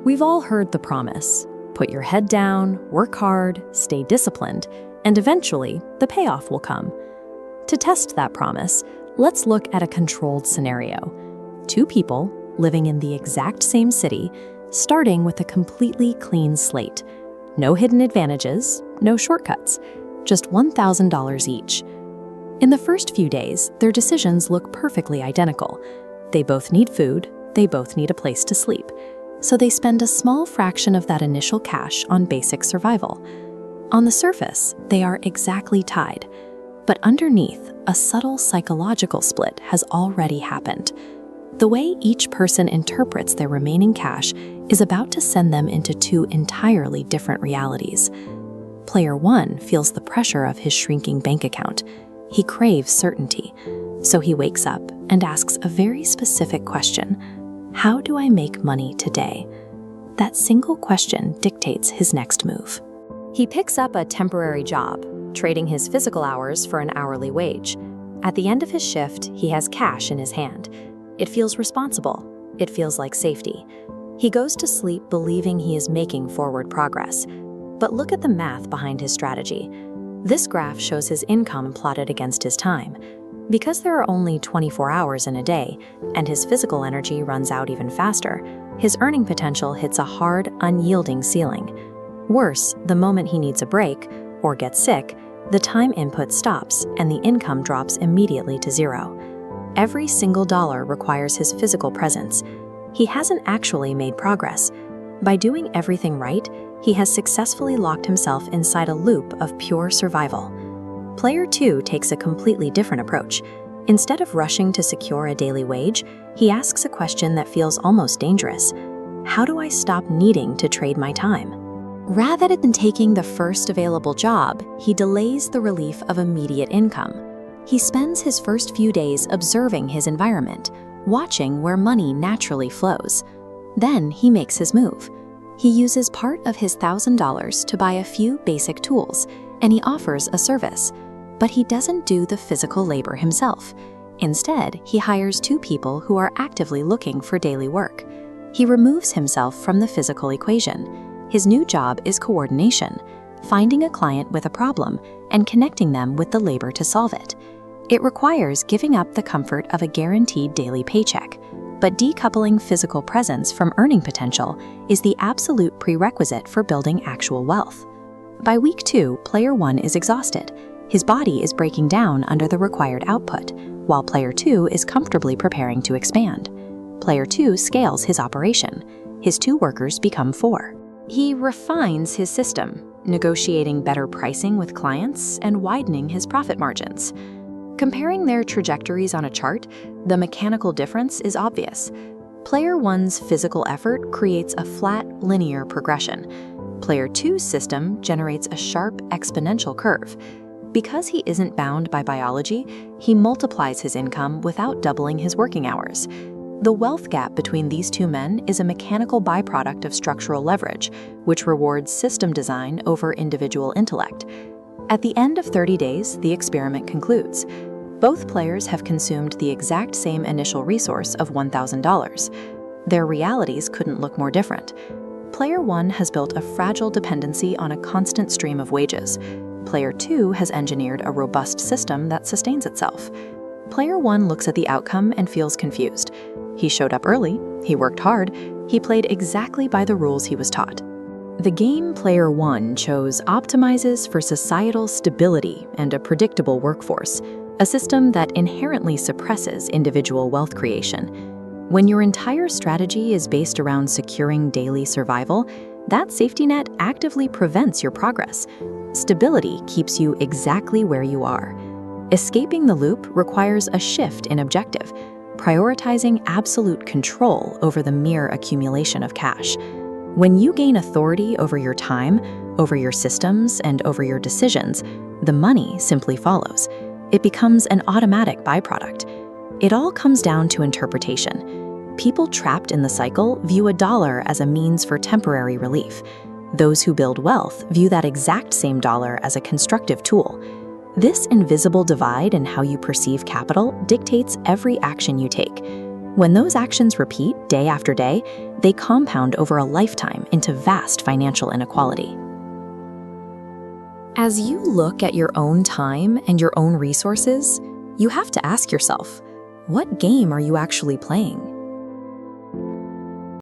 We've all heard the promise: put your head down, work hard, stay disciplined, and eventually the payoff will come. To test that promise, let's look at a controlled scenario. Two people living in the exact same city, starting with a completely clean slate. No hidden advantages, no shortcuts, just $1,000 each. In the first few days, their decisions look perfectly identical. They both need food, they both need a place to sleep. So they spend a small fraction of that initial cash on basic survival. On the surface, they are exactly tied. But underneath, a subtle psychological split has already happened. The way each person interprets their remaining cash is about to send them into two entirely different realities. Player one feels the pressure of his shrinking bank account. He craves certainty. So he wakes up and asks a very specific question: how do I make money today? That single question dictates his next move. He picks up a temporary job, trading his physical hours for an hourly wage. At the end of his shift, he has cash in his hand. It feels responsible. It feels like safety. He goes to sleep believing he is making forward progress. But look at the math behind his strategy. This graph shows his income plotted against his time. Because there are only 24 hours in a day, and his physical energy runs out even faster, his earning potential hits a hard, unyielding ceiling. Worse, the moment he needs a break, or gets sick, the time input stops and the income drops immediately to zero. Every single dollar requires his physical presence. He hasn't actually made progress. By doing everything right, he has successfully locked himself inside a loop of pure survival. Player two takes a completely different approach. Instead of rushing to secure a daily wage, he asks a question that feels almost dangerous. How do I stop needing to trade my time? Rather than taking the first available job, he delays the relief of immediate income. He spends his first few days observing his environment, watching where money naturally flows. Then he makes his move. He uses part of his $1,000 to buy a few basic tools, and he offers a service. But he doesn't do the physical labor himself. Instead, he hires two people who are actively looking for daily work. He removes himself from the physical equation. His new job is coordination, finding a client with a problem and connecting them with the labor to solve it. It requires giving up the comfort of a guaranteed daily paycheck, but decoupling physical presence from earning potential is the absolute prerequisite for building actual wealth. By week 2, player 1 is exhausted. His body is breaking down under the required output, while player 2 is comfortably preparing to expand. Player 2 scales his operation. His 2 workers become 4. He refines his system, negotiating better pricing with clients and widening his profit margins. Comparing their trajectories on a chart, the mechanical difference is obvious. Player 1's physical effort creates a flat, linear progression. Player 2's system generates a sharp, exponential curve. Because he isn't bound by biology, he multiplies his income without doubling his working hours. The wealth gap between these two men is a mechanical byproduct of structural leverage, which rewards system design over individual intellect. At the end of 30 days, the experiment concludes. Both players have consumed the exact same initial resource of $1,000. Their realities couldn't look more different. Player 1 has built a fragile dependency on a constant stream of wages. Player 2 has engineered a robust system that sustains itself. Player 1 looks at the outcome and feels confused. He showed up early, he worked hard, he played exactly by the rules he was taught. The game Player 1 chose optimizes for societal stability and a predictable workforce, a system that inherently suppresses individual wealth creation. When your entire strategy is based around securing daily survival, that safety net actively prevents your progress. Stability keeps you exactly where you are. Escaping the loop requires a shift in objective, prioritizing absolute control over the mere accumulation of cash. When you gain authority over your time, over your systems, and over your decisions, the money simply follows. It becomes an automatic byproduct. It all comes down to interpretation. People trapped in the cycle view a dollar as a means for temporary relief. Those who build wealth view that exact same dollar as a constructive tool. This invisible divide in how you perceive capital dictates every action you take. When those actions repeat day after day, they compound over a lifetime into vast financial inequality. As you look at your own time and your own resources, you have to ask yourself, what game are you actually playing?